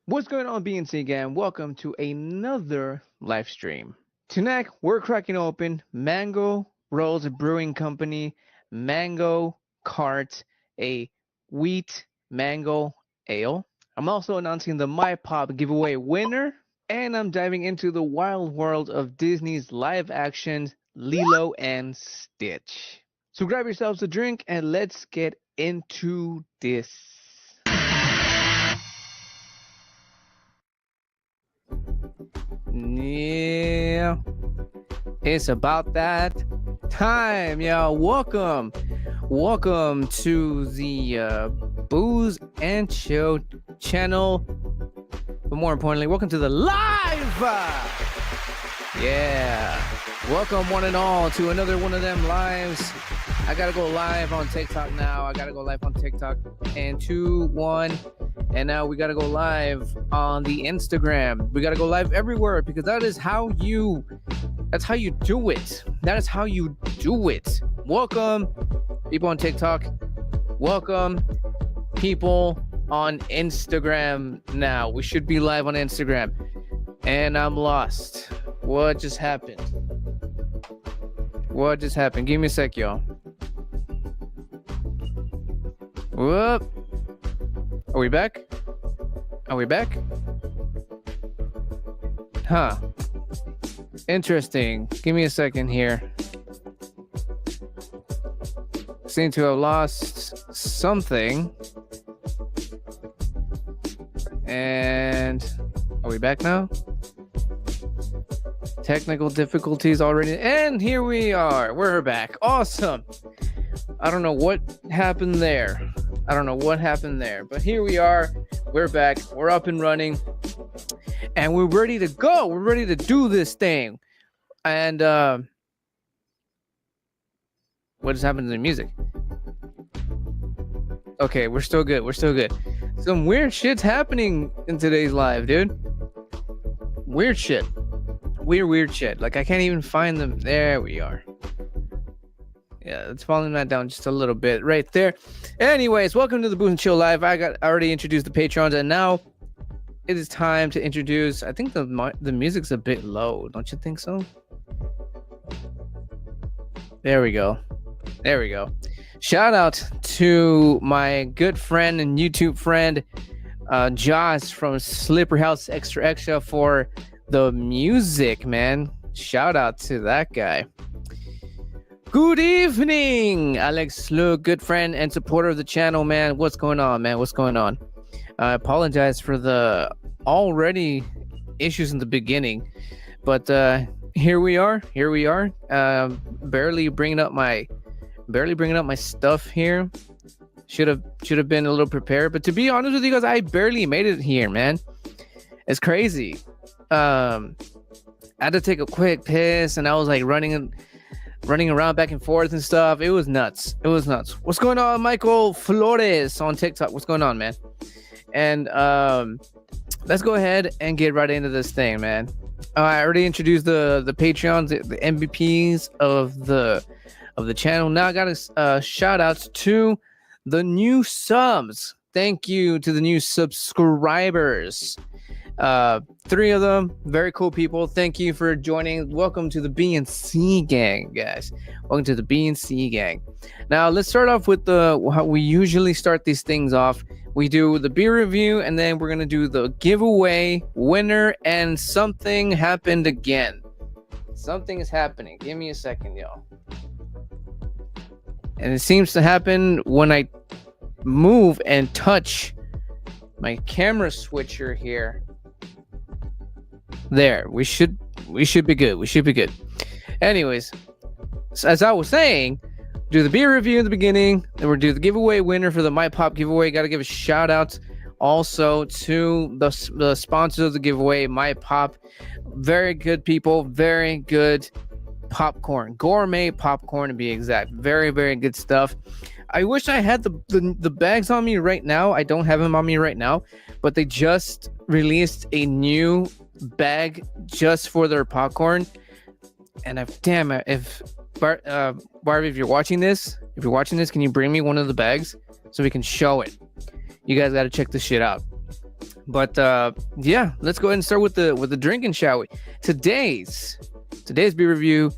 What's going on, BNC gang? Welcome to another live stream. Tonight, we're cracking open Mango Rolls Brewing Company Mango Cart, a wheat mango ale. I'm also announcing the My Pop giveaway winner, and I'm diving into the wild world of Disney's live action Lilo and Stitch. So grab yourselves a drink and let's get into this. Yeah, it's about that time, y'all. Welcome to the Booze and Chill channel. But more importantly, welcome to the live. Yeah, welcome one and all to another one of them lives. I gotta go live on TikTok now. And 2, 1. And now we gotta go live on the Instagram. We gotta go live everywhere because that's how you do it. That is how you do it. Welcome, people on TikTok. Welcome, people on Instagram now. We should be live on Instagram. And I'm lost. What just happened? Give me a sec, y'all. Whoop. Are we back? Huh. Interesting. Give me a second here. Seem to have lost something. And are we back now? Technical difficulties already. And here we are. We're back. Awesome. I don't know what happened there. But here we are. We're back. We're up and running. And we're ready to go. We're ready to do this thing. And what has happened to the music? Okay, we're still good. Some weird shit's happening in today's live, dude. Weird shit. Weird shit. Like I can't even find them. There we are. Yeah, let's follow that down just a little bit right there. Anyways, welcome to the Booze and Chill Live. I already introduced the Patrons, and now it is time to introduce. I think the music's a bit low. Don't you think so? There we go. Shout out to my good friend and YouTube friend, Josh from Slippery House Extra for the music, man. Shout out to that guy. Good evening, Alex Luke, good friend and supporter of the channel, man. What's going on, man? I apologize for the already issues in the beginning, but here we are. Barely bringing up my stuff here. Should have been a little prepared, but to be honest with you guys, I barely made it here, man. It's crazy. I had to take a quick piss, and I was like running around back and forth and stuff. It was nuts. What's going on, Michael Flores on TikTok? What's going on, man? And let's go ahead and get right into this thing, man. I already introduced the Patreons, the MVPs of the channel. Now I got a shout out to the new subs. Thank you to the new subscribers. 3 of them, very cool people. Thank you for joining. Welcome to the BNC gang, guys. Welcome to the BNC gang. Now let's start off with how we usually start these things off. We do the beer review, and then we're gonna do the giveaway winner. And something happened again. Something is happening. Give me a second, y'all. And it seems to happen when I move and touch my camera switcher here. There, we should be good. Anyways, so as I was saying, do the beer review in the beginning, then we'll do the giveaway winner for the My Pop giveaway. Got to give a shout out also to the sponsors of the giveaway, My Pop. Very good people, very good popcorn, gourmet popcorn to be exact. Very, very good stuff. I wish I had the bags on me right now. I don't have them on me right now, but they just released a new bag just for their popcorn. And if Barbie, if you're watching this, can you bring me one of the bags so we can show it? You guys got to check this shit out. But yeah, let's go ahead and start with the drinking, shall we? Today's beer review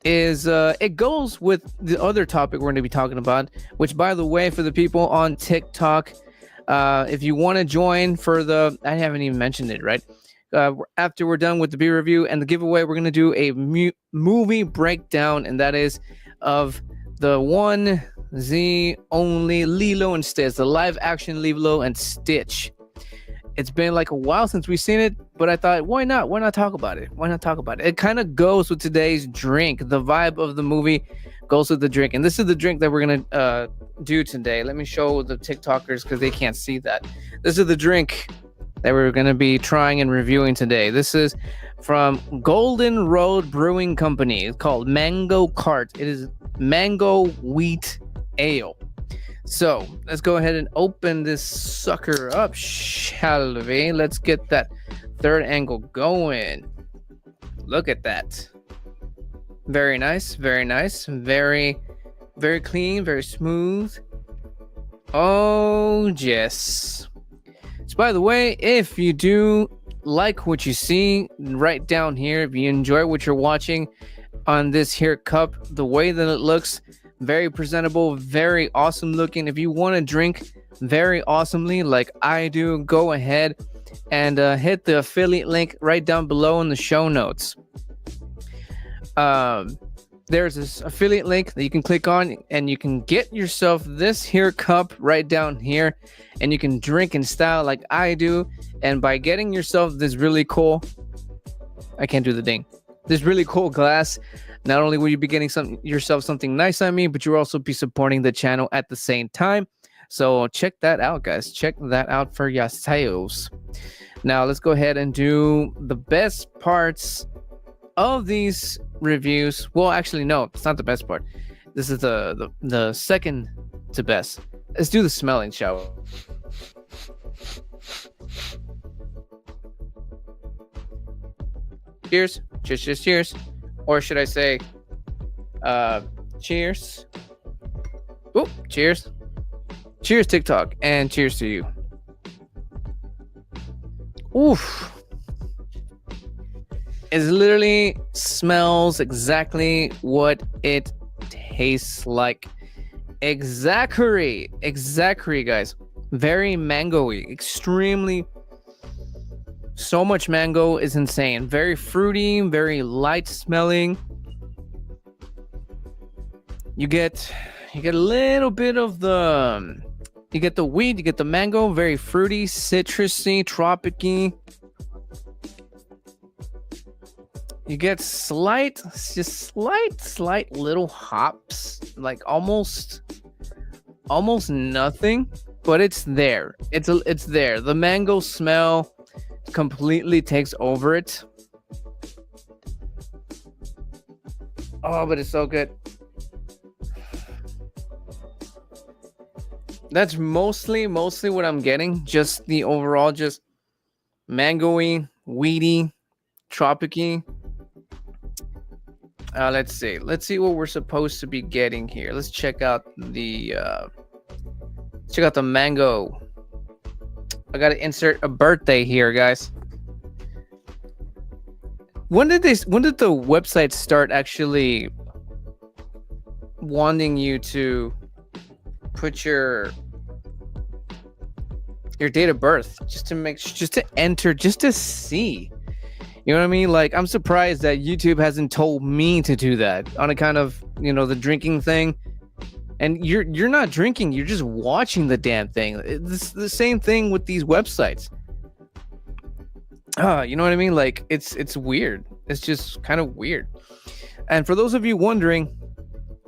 is it goes with the other topic we're going to be talking about, which, by the way, for the people on TikTok, if you want to join for I haven't even mentioned it, right? After we're done with the beer review and the giveaway, we're going to do a movie breakdown, and that is of the one, the only Lilo and Stitch, the live action Lilo and Stitch. It's been like a while since we've seen it, but I thought, why not? Why not talk about it? It kind of goes with today's drink. The vibe of the movie goes with the drink. And this is the drink that we're going to do today. Let me show the TikTokers because they can't see that. This is the drink that we're going to be trying and reviewing today. This is from Golden Road Brewing Company. It's called Mango Cart. It is mango wheat ale. So let's go ahead and open this sucker up, shall we? Let's get that third angle going. Look at that. Very nice, very nice. Very, very clean, very smooth. Oh, yes. So by the way, if you do like what you see right down here, if you enjoy what you're watching on this here cup, the way that it looks, very presentable, very awesome looking. If you want to drink very awesomely like I do, go ahead and hit the affiliate link right down below in the show notes. There's this affiliate link that you can click on and you can get yourself this here cup right down here, and you can drink in style like I do. And by getting yourself this really cool, I can't do the ding, this really cool glass, not only will you be getting yourself something nice on me, but you'll also be supporting the channel at the same time. So check that out, guys. Check that out for yourselves. Now let's go ahead and do the best parts of these reviews. Well, actually, no, it's not the best part. This is the second to best. Let's do the smelling, shall we? Cheers. Cheers, cheers, cheers. Or should I say, cheers. Oh, cheers. Cheers, TikTok, and cheers to you. Oof. It literally smells exactly what it tastes like. Exactly, guys. Very mango-y. Extremely. So much mango is insane. Very fruity, very light smelling. You get a little bit of the, you get the wheat, you get the mango, very fruity, citrusy, tropicy. You get slight little hops, like almost nothing, but it's there. It's there. The mango smell completely takes over it. Oh, but it's so good. That's mostly what I'm getting. Just the overall, just mango-y, weedy, tropicy. Let's see what we're supposed to be getting here. Let's check out the mango. I gotta insert a birthday here, guys. When did the website start actually wanting you to put your date of birth just to enter, just to see? You know what I mean? Like, I'm surprised that YouTube hasn't told me to do that on account of, the drinking thing. And you're not drinking, you're just watching the damn thing. It's the same thing with these websites. You know what I mean? Like, it's weird. It's just kind of weird. And for those of you wondering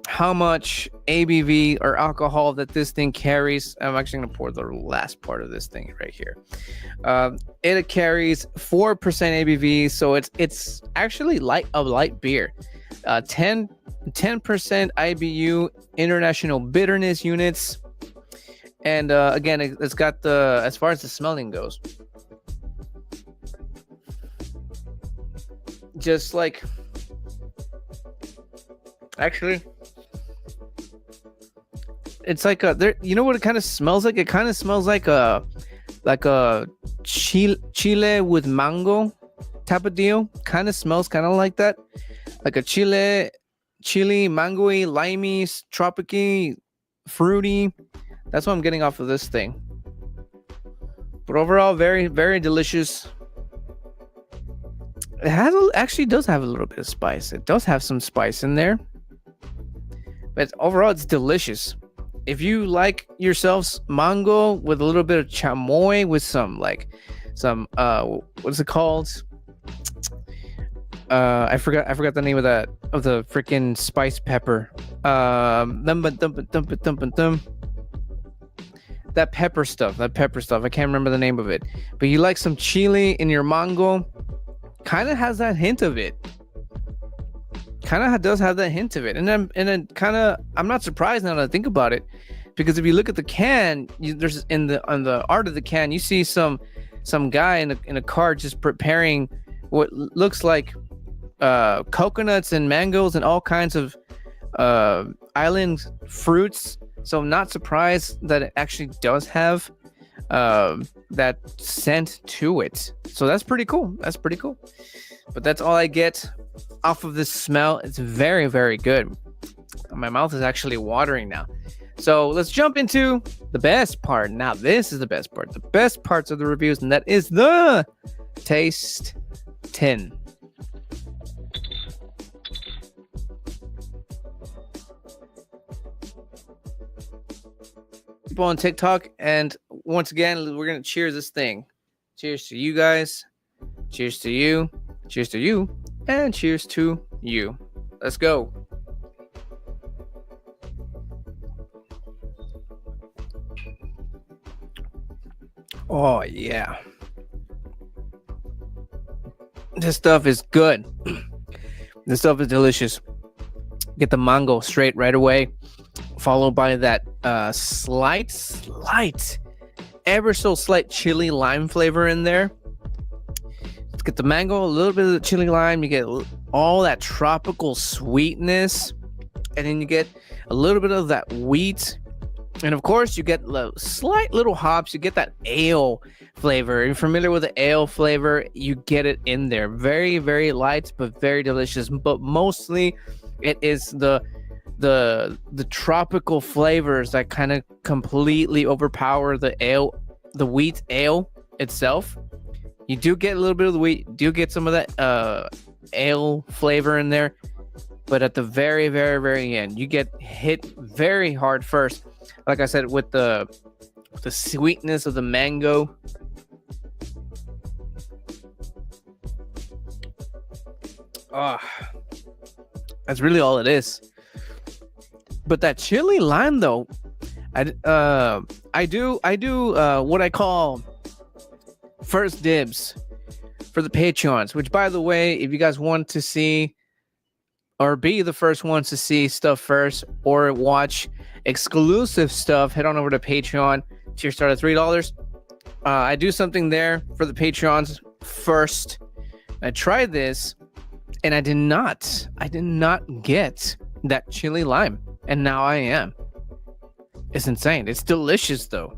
how much ABV or alcohol that this thing carries, I'm actually going to pour the last part of this thing right here. It carries 4% ABV, so it's actually a light beer. 10% IBU, international bitterness units, and again, it's got as far as the smelling goes, just like, actually, it's like you know what it kind of smells like? It kind of smells like a chile with mango type of deal. Kind of smells kind of like that, like a chili, mangoey, limey, tropicy, fruity. That's what I'm getting off of this thing. But overall, very, very delicious. It actually does have a little bit of spice. It does have some spice in there. But overall, it's delicious. If you like yourselves mango with a little bit of chamoy with some what's it called? I forgot the name of the freaking spice pepper. That pepper stuff. I can't remember the name of it. But you like some chili in your mango, kind of has that hint of it. Does have that hint of it. And then kind of, I'm not surprised now that I think about it, because if you look at the can, there's on the art of the can, you see some guy in a car just preparing what looks like coconuts and mangoes and all kinds of island fruits. So I'm not surprised that it actually does have that scent to it. So that's pretty cool. But that's all I get off of this smell. It's very, very good. My mouth is actually watering now. So let's jump into the best part. Now, this is the best part. The best parts of the reviews, and that is the taste tin. People on TikTok, and once again, we're gonna cheers this thing. Cheers to you guys. Cheers to you. Cheers to you. And cheers to you. Let's go. Oh, yeah. This stuff is good. This stuff is delicious. Get the mango straight right away, followed by that slight, ever so slight chili lime flavor in there. Let's get the mango, a little bit of the chili lime. You get all that tropical sweetness, and then you get a little bit of that wheat. And of course, you get slight little hops. You get that ale flavor. If you're familiar with the ale flavor, you get it in there. Very, very light, but very delicious. But mostly, it is the tropical flavors that kind of completely overpower the ale, the wheat ale itself. You do get a little bit of the wheat. You do get some of that ale flavor in there. But at the very, very, very end, you get hit very hard first. Like I said, with the sweetness of the mango. That's really all it is. But that chili lime, though, I do what I call first dibs for the Patreons. Which, by the way, if you guys want to see or be the first ones to see stuff first or watch exclusive stuff, head on over to Patreon. Tier start at $3. I do something there for the Patreons first. I tried this and I did not get that chili lime, and now I am. It's insane. It's delicious though.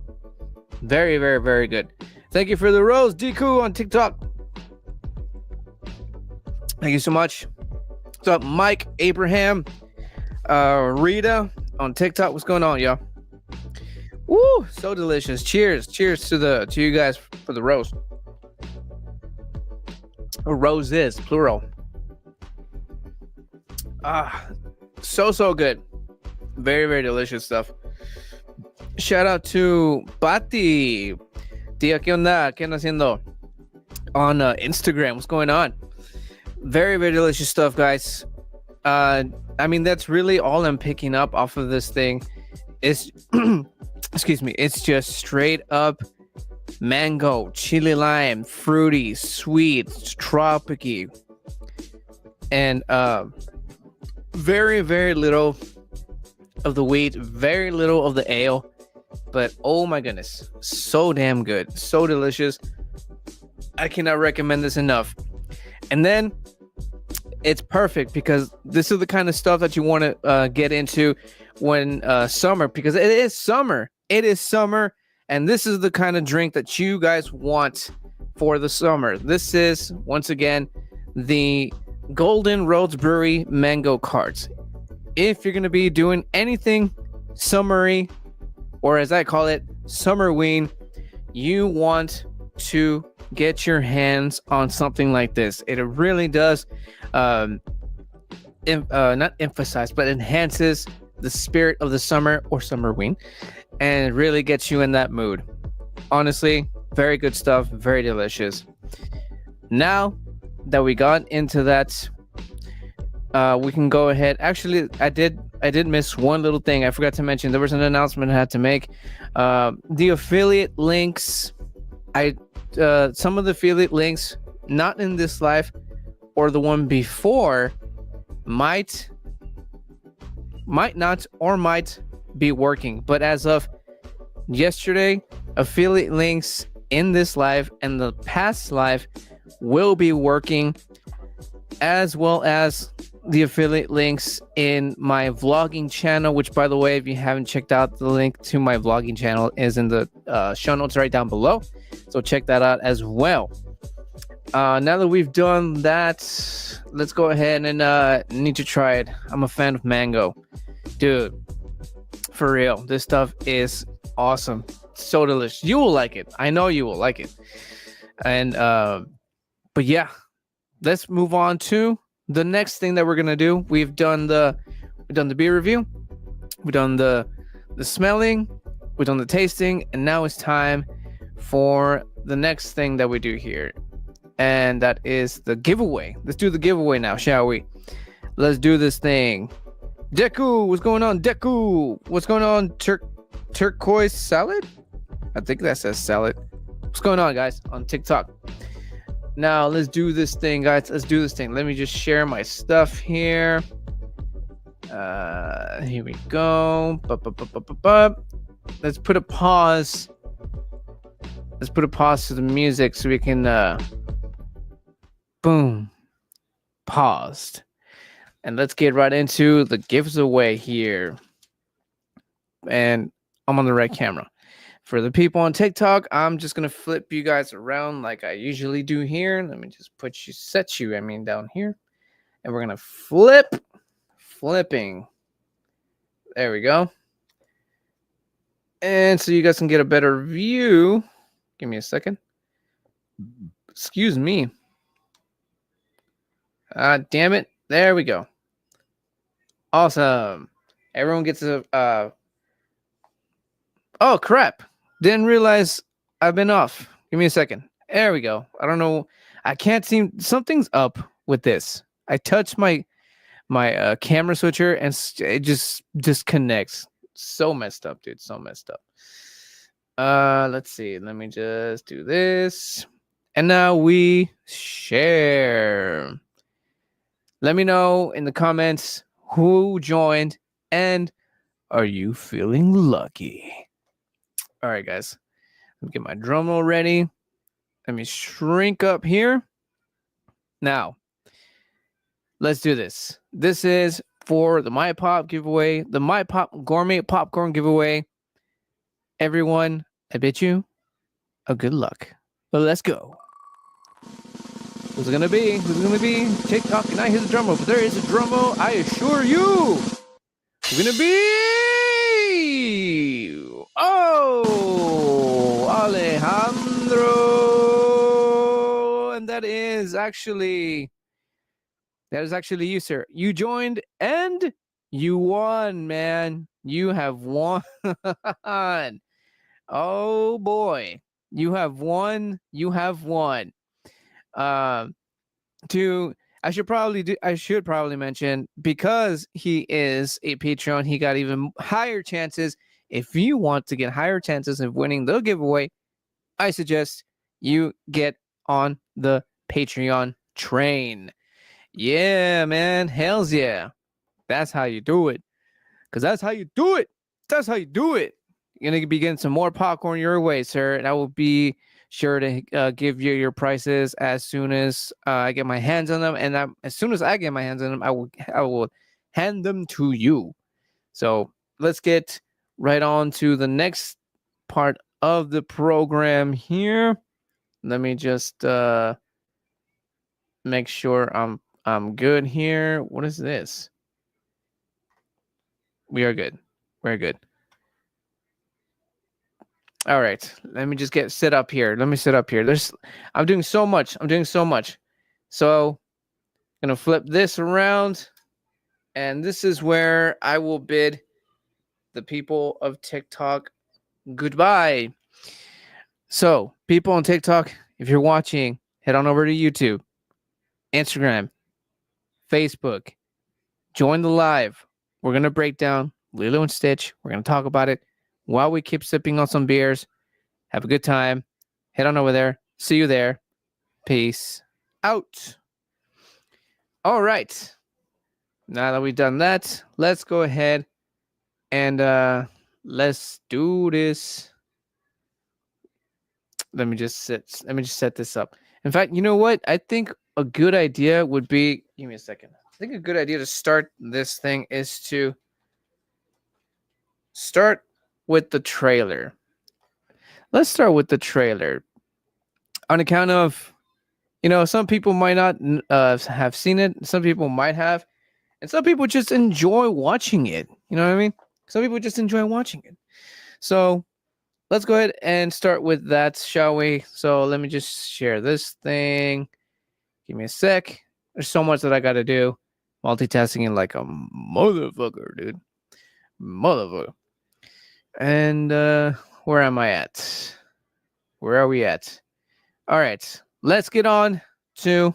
Very, very, very good. Thank you for the rose, Deku on TikTok. Thank you so much. What's up, Mike, Abraham, Rita on TikTok? What's going on, y'all? Woo, so delicious. Cheers to you guys for the rose. Or roses, plural. So good. Very, very delicious stuff. Shout out to Pati. Tía, ¿qué onda? ¿Qué anda haciendo? On Instagram. What's going on? Very, very delicious stuff, guys. I mean, that's really all I'm picking up off of this thing. It's, excuse me, it's just straight up mango, chili lime, fruity, sweet, tropicy, and very, very little of the wheat, very little of the ale. But oh my goodness, so damn good, so delicious. I cannot recommend this enough. And then it's perfect because this is the kind of stuff that you want to get into when summer, because it is summer. It is summer, And this is the kind of drink that you guys want for the summer. This is, once again, the Golden Roads Brewery Mango Carts. If you're going to be doing anything summery, or as I call it, summerween, you want to get your hands on something like this. It really does not emphasize, but enhances the spirit of the summer or summerween, and it really gets you in that mood. Honestly, very good stuff, very delicious. Now that we got into that, we can go ahead. Actually, I did miss one little thing. I forgot to mention there was an announcement I had to make. The affiliate links, some of the affiliate links, not in this live or the one before, might not or might be working. But as of yesterday, affiliate links in this live and the past live will be working, as well as the affiliate links in my vlogging channel, which, by the way, if you haven't checked out, the link to my vlogging channel is in the show notes right down below, so check that out as well. Now that we've done that, let's go ahead and need to try it. I'm a fan of mango, dude, for real. This stuff is awesome, so delicious. You will like it. I know you will like it. And but yeah, let's move on to the next thing that we're gonna do. We've done the beer review, we've done the smelling, we've done the tasting, and now it's time for the next thing that we do here, and that is the giveaway. Let's do the giveaway now, shall we? Let's do this thing. Deku, what's going on? Deku, what's going on? Turquoise salad? I think that says salad. What's going on, guys, on TikTok? Now, let's do this thing, guys. Let's do this thing. Let me just share my stuff here. Here we go. Let's put a pause. Let's put a pause to the music so we can, boom, paused. And let's get right into the giveaway here. And I'm on the right camera. For the people on TikTok, I'm just going to flip you guys around like I usually do here. Let me just set you down here. And we're going to flipping. There we go. And so you guys can get a better view. Give me a second. Excuse me. Damn it. There we go. Awesome. Everyone gets a... Oh, crap. Didn't realize I've been off. Give me a second. There we go. I don't know. I can't seem... Something's up with this. I touched my camera switcher and it just disconnects. So messed up, dude. So messed up. Let's see. Let me just do this. And now we share. Let me know in the comments who joined and are you feeling lucky? All right, guys. Let me get my drum roll ready. Let me shrink up here. Now, let's do this. This is for the My Pop giveaway, the My Pop Gourmet Popcorn giveaway. Everyone, I bid you a good luck. But let's go. Who's it gonna be? Who's it gonna be? TikTok, and I hear the drum roll, but there is a drum roll, I assure you. Who's gonna be? Oh, Alejandro. And that is actually you, sir. You joined and you won, man. You have won. Oh boy. You have won. You have won. I should probably mention, because he is a Patreon, he got even higher chances. If you want to get higher chances of winning the giveaway, I suggest you get on the Patreon train. Yeah, man. Hells yeah. That's how you do it. Because that's how you do it. That's how you do it. You're going to be getting some more popcorn your way, sir. And I will be sure to give you your prices as soon as I get my hands on them. And as soon as I get my hands on them, I will hand them to you. So let's get right on to the next part of the program here. Let me just make sure I'm good here. What is this? We are good. We're good. All right. Let me just get set up here. Let me set up here. I'm doing so much. So I'm gonna flip this around, and this is where I will bid the people of TikTok goodbye. So, people on TikTok, if you're watching, head on over to YouTube, Instagram, Facebook, join the live. We're going to break down Lilo and Stitch. We're going to talk about it while we keep sipping on some beers. Have a good time. Head on over there. See you there. Peace out. All right. Now that we've done that, let's go ahead and let's do this. Let me just set this up. In fact, you know what? I think a good idea would be, give me a second. I think a good idea to start this thing is to start with the trailer. Let's start with the trailer. On account of, some people might not have seen it. Some people might have. And some people just enjoy watching it. You know what I mean? Some people just enjoy watching it. So let's go ahead and start with that, shall we? So let me just share this thing. Give me a sec. There's so much that I got to do. Multitasking like a motherfucker, dude. Motherfucker. And where am I at? Where are we at? All right. Let's get on to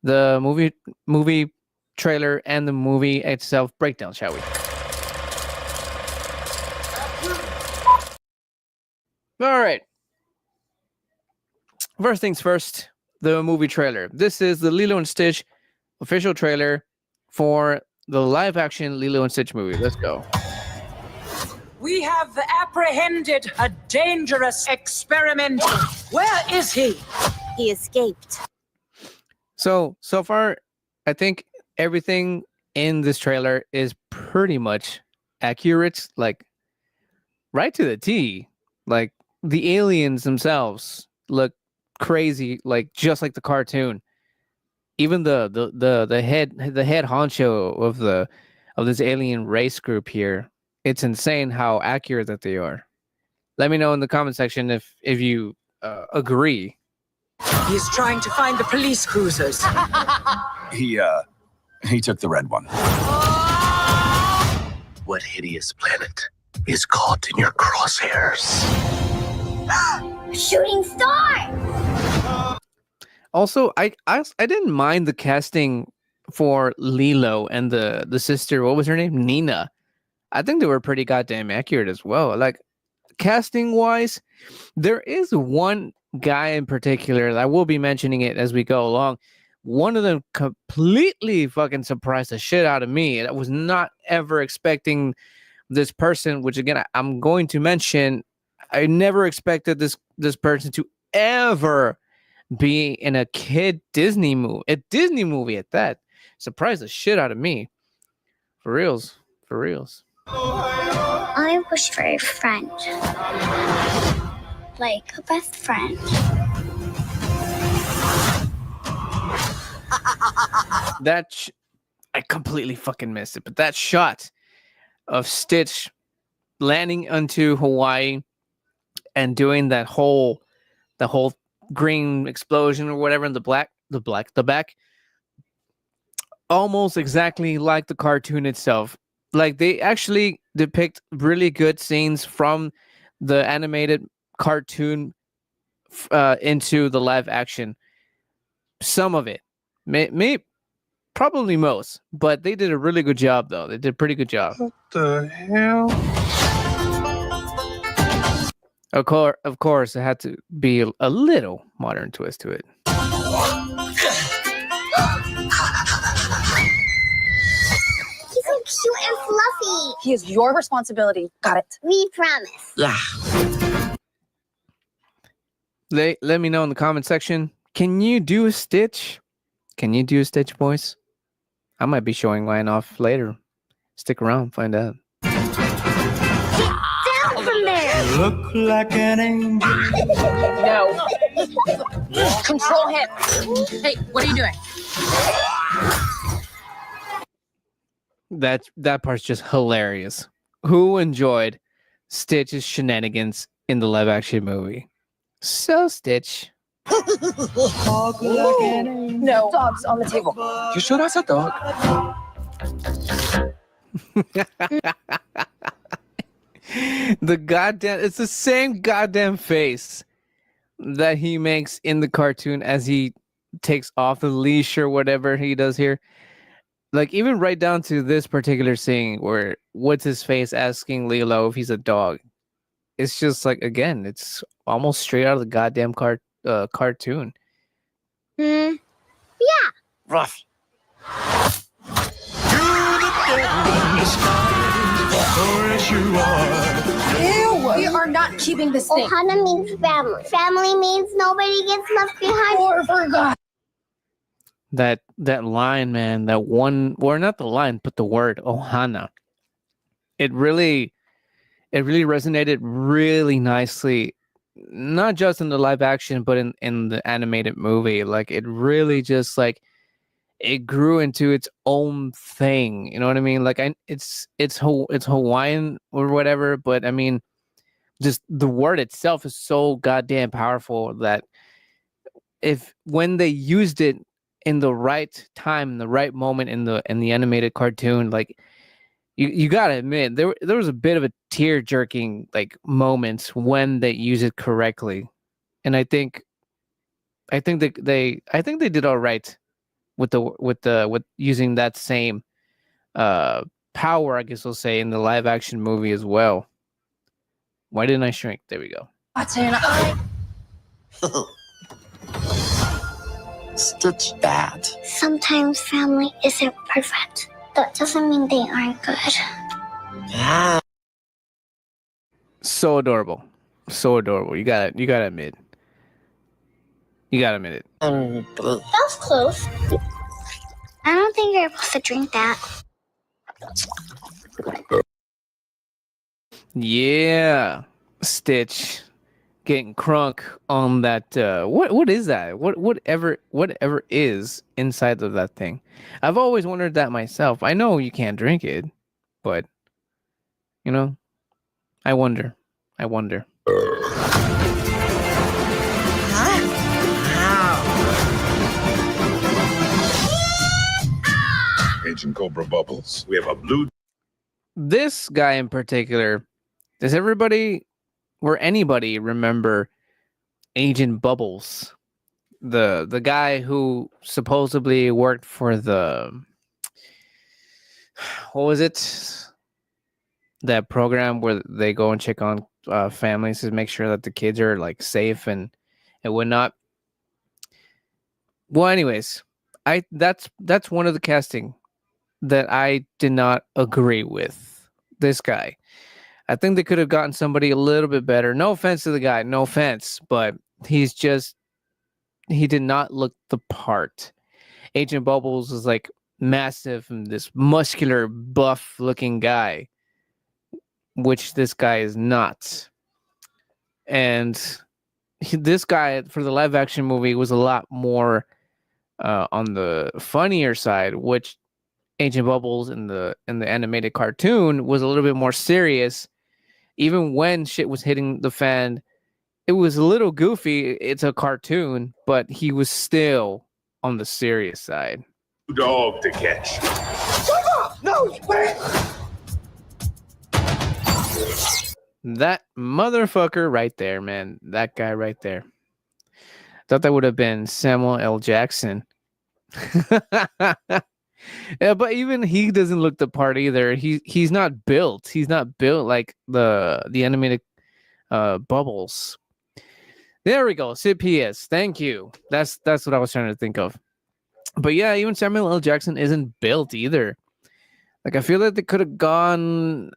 the movie trailer and the movie itself breakdown, shall we? All right. First things first, the movie trailer. This is the Lilo and Stitch official trailer for the live action Lilo and Stitch movie. Let's go. We have apprehended a dangerous experiment. Where is he? He escaped. So far, I think everything in this trailer is pretty much accurate, like right to the T. Like the aliens themselves look crazy, like just like the cartoon. Even the head honcho of this alien race group here, it's insane how accurate that they are. Let me know in the comment section if you agree. He's trying to find the police cruisers. He took the red one. What hideous planet is caught in your crosshairs? Shooting star! Also, I didn't mind the casting for Lilo and the sister. What was her name? Nina. I think they were pretty goddamn accurate as well. Like casting wise, there is one guy in particular that I will be mentioning it as we go along. One of them completely fucking surprised the shit out of me. I was not ever expecting this person, which again I'm going to mention. I never expected this person to ever be in a kid Disney movie, a Disney movie at that. Surprised the shit out of me. For reals. I wish for a friend. Like a best friend. I completely fucking missed it, but that shot of Stitch landing onto Hawaii and doing the whole green explosion or whatever in the back, almost exactly like the cartoon itself. Like they actually depict really good scenes from the animated cartoon into the live action. Some of it, may probably most, but they did a really good job though. They did a pretty good job. What the hell? Of course, it had to be a little modern twist to it. He's so cute and fluffy. He is your responsibility. Got it. We promise. Yeah. Let me know in the comment section. Can you do a Stitch? Can you do a Stitch, boys? I might be showing mine off later. Stick around, find out. Get down from there! look like an angel. No. Control him. Hey, what are you doing? That part's just hilarious. Who enjoyed Stitch's shenanigans in the live action movie? So Stitch. Talk like an angel. No. Dogs on the table. You sure that's a dog? It's the same goddamn face that he makes in the cartoon as he takes off the leash or whatever he does here. Like, even right down to this particular scene where what's his face asking Lilo if he's a dog. It's just like, again, it's almost straight out of the goddamn cartoon. Yeah. Rough. Ew, we are not keeping this thing. Ohana means family. Family means nobody gets left behind. Or forgot. That line, man, that one, or not the line, but the word Ohana. It really resonated really nicely, not just in the live action, but in the animated movie. Like, it really just like it grew into its own thing. You know what I mean? Like, it's Hawaiian or whatever, but I mean, just the word itself is so goddamn powerful that when they used it in the right time, in the right moment in the animated cartoon, like, you gotta admit there was a bit of a tear jerking like moments when they use it correctly, and I think that they did all right with using that same power, I guess we'll say, in the live action movie as well. Why didn't I shrink? There we go. Stitch dad. Sometimes family isn't perfect. That doesn't mean they aren't good. Yeah. So adorable. So adorable. You gotta admit. You gotta admit it. That was close. I don't think you're supposed to drink that. Yeah. Stitch getting crunk on that. What is that? Whatever is inside of that thing. I've always wondered that myself. I know you can't drink it, but you know, I wonder. Agent Cobra Bubbles. We have a blue. This guy in particular, does anybody remember Agent Bubbles? The guy who supposedly worked for what was it? That program where they go and check on families to make sure that the kids are like safe and whatnot. Well, anyways, that's one of the casting that I did not agree with. This guy, I think they could have gotten somebody a little bit better. No offense to the guy, no offense, but he did not look the part. Agent Bubbles is like massive and this muscular, buff-looking guy, which this guy is not. And this guy for the live-action movie was a lot more on the funnier side, which Agent Bubbles in the animated cartoon was a little bit more serious. Even when shit was hitting the fan, it was a little goofy. It's a cartoon, but he was still on the serious side. Dog to catch. No, wait. That motherfucker right there, man. That guy right there. Thought that would have been Samuel L. Jackson. Yeah, but even he doesn't look the part either. He's not built. He's not built like the animated Bubbles. There we go. CPS. Thank you. That's what I was trying to think of. But yeah, even Samuel L. Jackson isn't built either. Like, I feel like they could have gone.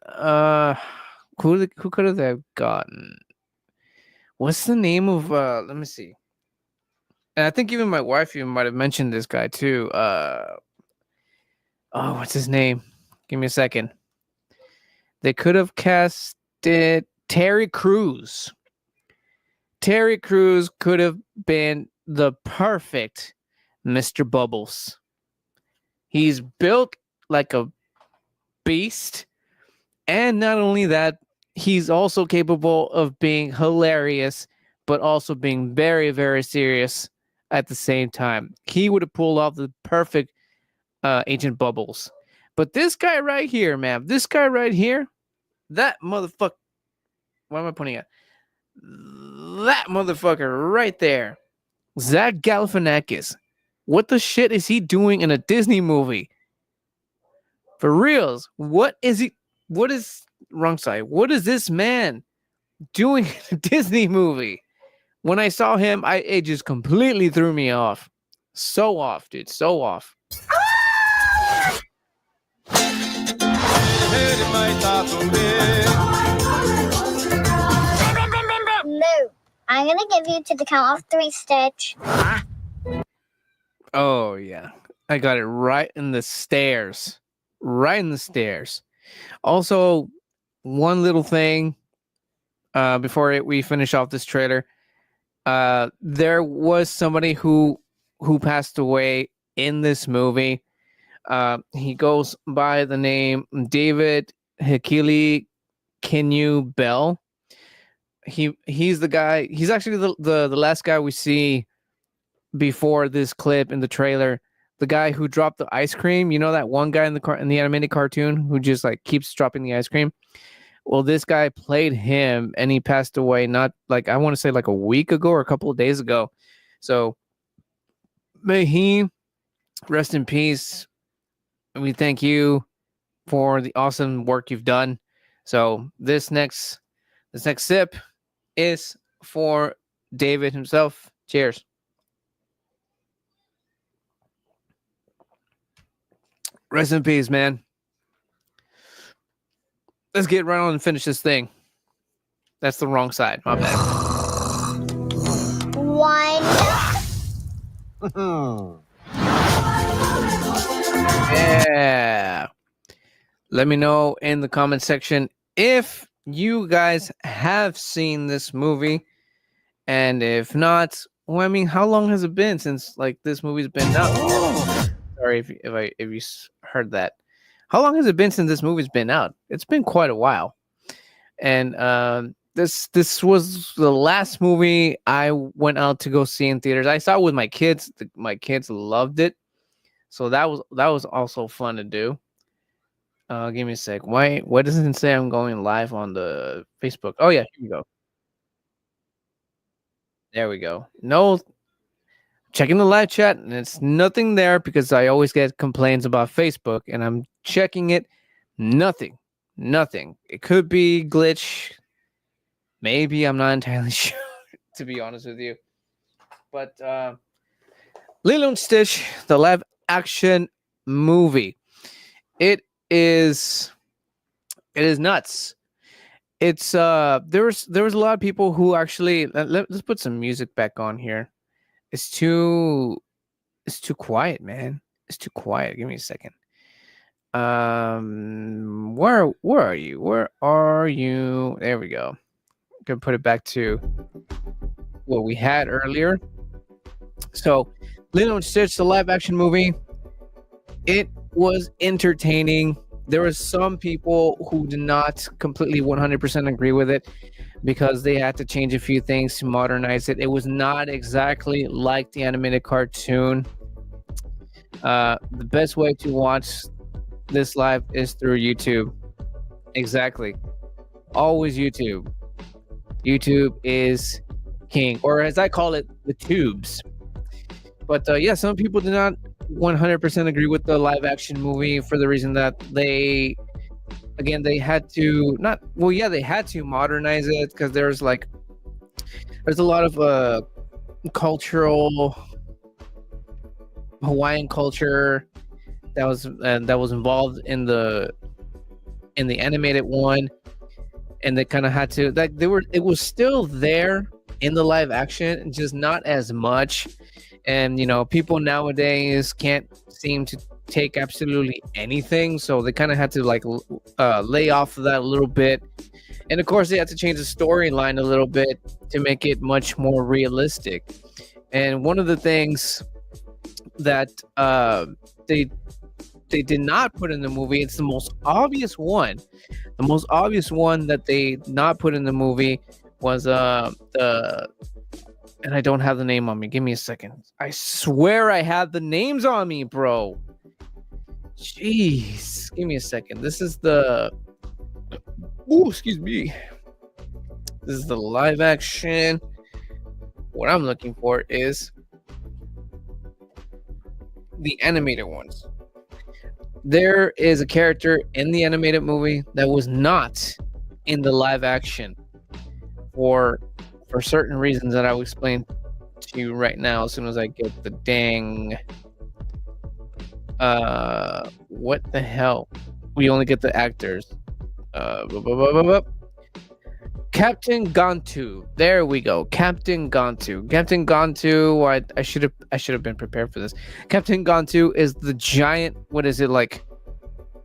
Who could have they gotten? What's the name of? Let me see. And I think even my wife even might have mentioned this guy too. What's his name? Give me a second. They could have casted Terry Crews. Terry Crews could have been the perfect Mr. Bubbles. He's built like a beast. And not only that, he's also capable of being hilarious, but also being very, very serious at the same time. He would have pulled off the perfect Agent Bubbles. But this guy right here, man, this guy right here, that motherfucker, what am I pointing at? That motherfucker right there, Zach Galifianakis. What the shit is he doing in a Disney movie? For reals, what is he? What is wrong side? What is this man doing in a Disney movie? When I saw him, it just completely threw me off. So off, dude. So off. No. I'm gonna give you to the count of 3, Stitch. Oh, yeah. I got it right in the stairs. Right in the stairs. Also, one little thing before we finish off this trailer. There was somebody who passed away in this movie. He goes by the name David Hikili Kenyu Bell. He's the guy. He's actually the last guy we see before this clip in the trailer. The guy who dropped the ice cream. You know that one guy in the animated cartoon who just like keeps dropping the ice cream. Well, this guy played him, and he passed away not like I want to say like a week ago or a couple of days ago. So may he rest in peace. We thank you for the awesome work you've done. So this next sip is for David himself. Cheers. Rest in peace, man. Let's get right on and finish this thing. That's the wrong side. My bad. 1. Yeah. Let me know in the comment section if you guys have seen this movie. And if not, well, I mean, how long has it been since like this movie's been out? Sorry if you heard that. How long has it been since this movie's been out? It's been quite a while. And this was the last movie I went out to go see in theaters. I saw it with my kids. My kids loved it. So that was also fun to do. Give me a sec. Why doesn't it say I'm going live on the Facebook? Oh yeah, here we go. There we go. No, checking the live chat, and it's nothing there because I always get complaints about Facebook, and I'm checking it. Nothing. It could be glitch. Maybe, I'm not entirely sure, to be honest with you. But Lilo Stitch, the live action movie. It is nuts. It's there was a lot of people who actually let's put some music back on here. It's too quiet, man. It's too quiet. Give me a second. Where are you? Where are you? There we go. Gonna put it back to what we had earlier. So, Lilo and Stitch, the live action movie. It was entertaining. There were some people who did not completely 100% agree with it because they had to change a few things to modernize it. It was not exactly like the animated cartoon. The best way to watch this live is through YouTube. Exactly. Always YouTube. YouTube is king, or as I call it, the tubes. But yeah, some people did not 100% agree with the live action movie for the reason that they had to modernize it because there's a lot of cultural Hawaiian culture that was involved in the animated one, and they kind of had to it was still there in the live action, just not as much. And people nowadays can't seem to take absolutely anything, so they kind of had to lay off of that a little bit And of course, they had to change the storyline a little bit to make it much more realistic. And one of the things that they did not put in the movie, it's the most obvious one. The most obvious one that they not put in the movie was the, and I don't have the name on me. Give me a second. I swear I had the names on me, bro. Jeez, give me a second. This is the, excuse me. This is the live action. What I'm looking for is the animated ones. There is a character in the animated movie that was not in the live action for certain reasons that I will explain to you right now as soon as I get the dang what the hell? We only get the actors. Captain Gantu. There we go. Captain Gantu. Captain Gantu. I should have been prepared for this. Captain Gantu is the giant. What is it, like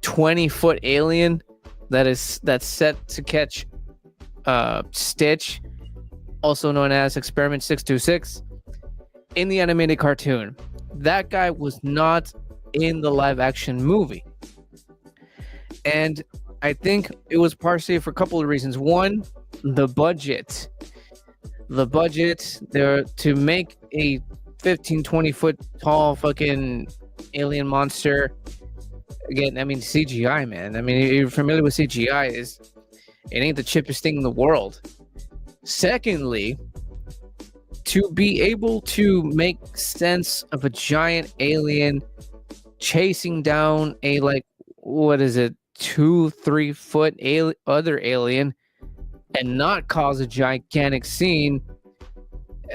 20-foot alien that's set to catch Stitch, also known as Experiment 626, in the animated cartoon. That guy was not in the live action movie, and I think it was partially for a couple of reasons. One, the budget there to make a 15-20 foot tall fucking alien monster. Again, I mean, CGI, man. I mean, if you're familiar with CGI, it ain't the cheapest thing in the world. Secondly, to be able to make sense of a giant alien chasing down a, like, what is it, 2-3 foot other alien and not cause a gigantic scene,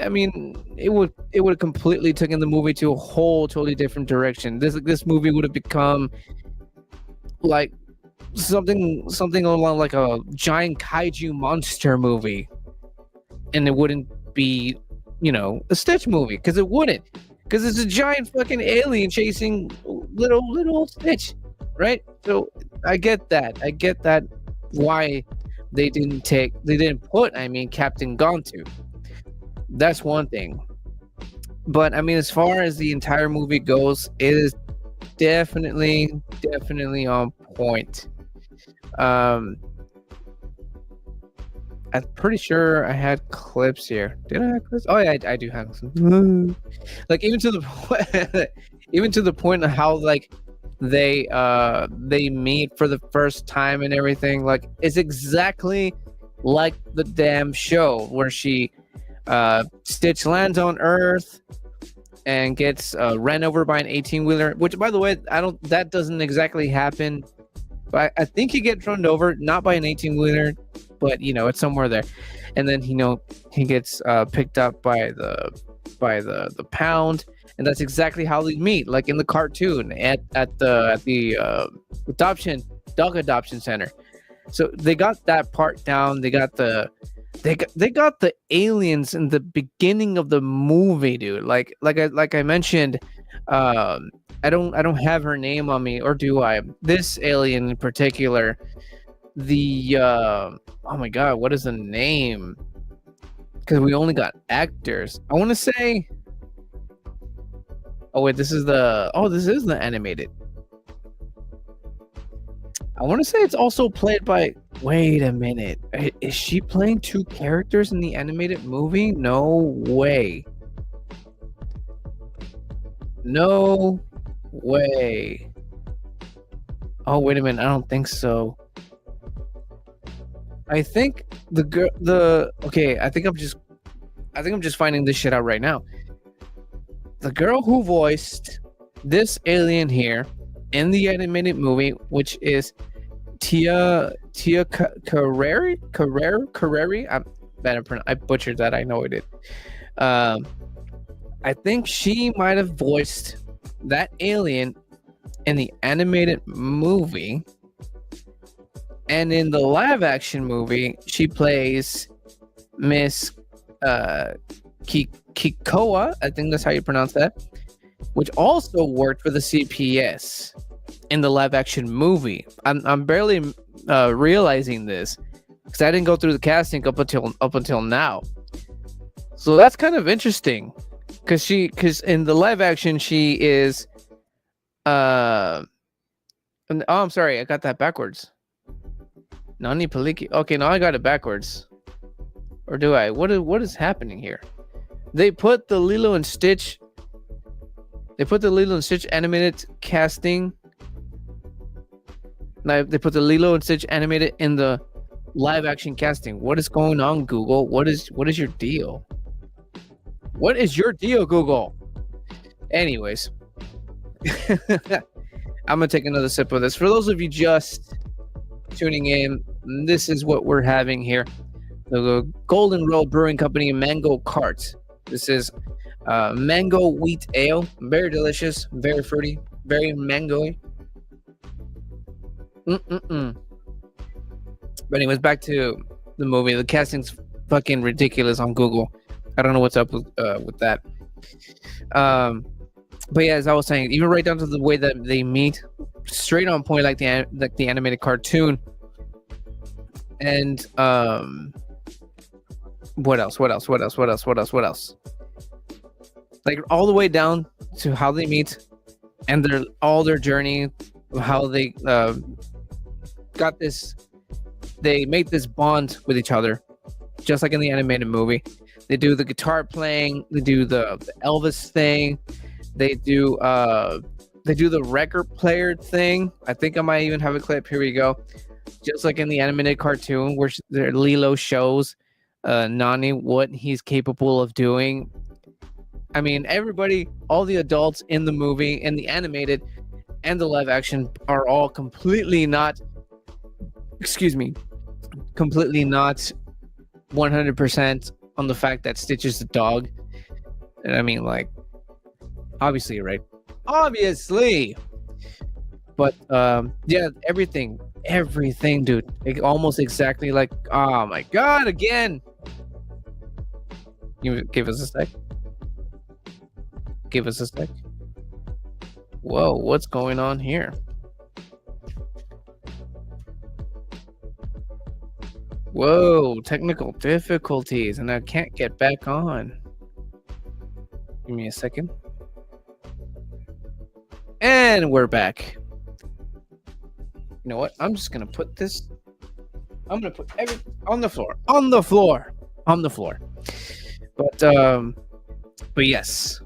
I mean, it would have completely taken the movie to a whole totally different direction. This movie would have become like something along like a giant kaiju monster movie, and it wouldn't be, you know, a Stitch movie, because it wouldn't, because it's a giant fucking alien chasing little Stitch, right? So I get that why they didn't put Captain Gantu. That's one thing. But I mean, as far as the entire movie goes, it is definitely on point. I'm pretty sure I had clips here. Did I have clips? Oh yeah, I do have some. Like even to the point of how like they meet for the first time and everything. Like it's exactly like the damn show where Stitch lands on Earth and gets ran over by an 18-wheeler, which, by the way, that doesn't exactly happen, but I think he gets run over, not by an 18-wheeler, but you know, it's somewhere there. And then he gets picked up by the pound, and that's exactly how they meet, like in the cartoon at the dog adoption center. So they got that part down. They got the aliens in the beginning of the movie, dude. Like I mentioned, I don't have her name on me, or do I? This alien in particular, the oh my god, what is the name? Because we only got actors. I want to say. Oh wait, this is the animated. I want to say it's also played by. Wait a minute. Is she playing two characters in the animated movie? No way. No way. Oh, wait a minute. I don't think so. I think okay, I think I'm just finding this shit out right now. The girl who voiced this alien here in the animated movie, which is Tia Carreri. I butchered that. I know I did. I think she might have voiced that alien in the animated movie, and in the live action movie, she plays Miss Kikoa. I think that's how you pronounce that. Which also worked for the CPS in the live action movie. I'm barely realizing this, because I didn't go through the casting up until now. So that's kind of interesting, because in the live action she is oh, I'm sorry, I got that backwards. Nani Paliki. Okay, now I got it backwards. Or do I? What is happening here? They put the Lilo and Stitch animated casting. Now they put the Lilo and Stitch animated in the live action casting. What is going on, Google? What is your deal? What is your deal, Google? Anyways, I'm gonna take another sip of this. For those of you just tuning in, this is what we're having here. The Golden Road Brewing Company Mango Cart. This is mango wheat ale. Very delicious, very fruity, very mango-y. But anyways, back to the movie. The casting's fucking ridiculous on Google. I don't know what's up with that. But yeah, as I was saying, even right down to the way that they meet, straight on point, like the animated cartoon. And what else? Like all the way down to how they meet and their journey, how they got this. They make this bond with each other, just like in the animated movie. They do the guitar playing. They do the Elvis thing. They do the record player thing. I think I might even have a clip. Here we go. Just like in the animated cartoon, where Lilo shows Nani what he's capable of doing. I mean, everybody, all the adults in the movie, in the animated and the live action, are all completely not 100% on the fact that Stitch is the dog. And I mean, like, obviously, right? Obviously. But yeah, everything, dude. Almost exactly like, oh my god, again. Give us a sec. Whoa, what's going on here? Whoa, technical difficulties, and I can't get back on. Give me a second. And we're back. You know what? I'm just gonna put this. I'm gonna put everything on the floor. But yes,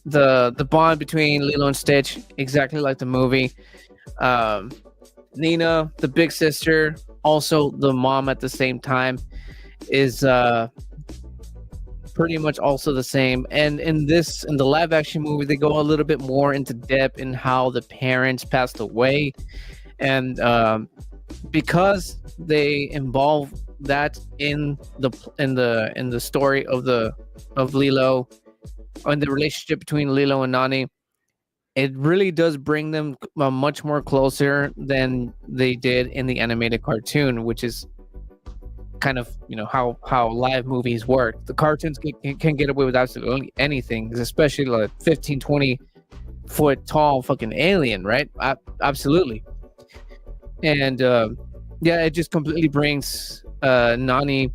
the bond between Lilo and Stitch, exactly like the movie. Nina, the big sister, also the mom at the same time, is pretty much also the same. And in the live action movie, they go a little bit more into depth in how the parents passed away, and because they involve that in the story of Lilo, and the relationship between Lilo and Nani, it really does bring them much more closer than they did in the animated cartoon, which is kind of, you know, how live movies work. The cartoons can get away with absolutely anything, especially like 15-20 foot tall fucking alien, right? Absolutely. And yeah, it just completely brings Nani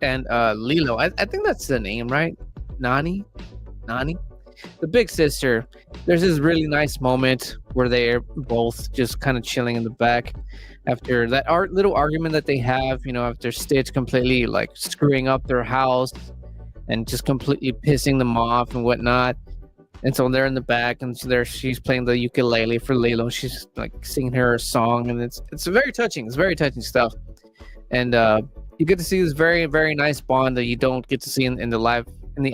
and Lilo. I think that's the name, right? Nani, the big sister. There's this really nice moment where they're both just kind of chilling in the back after that little argument that they have, you know, after Stitch completely like screwing up their house and just completely pissing them off and whatnot. And so they're in the back, and she's playing the ukulele for Lilo. She's like singing her a song, and it's very touching. It's very touching stuff. And you get to see this very, very nice bond that you don't get to see in the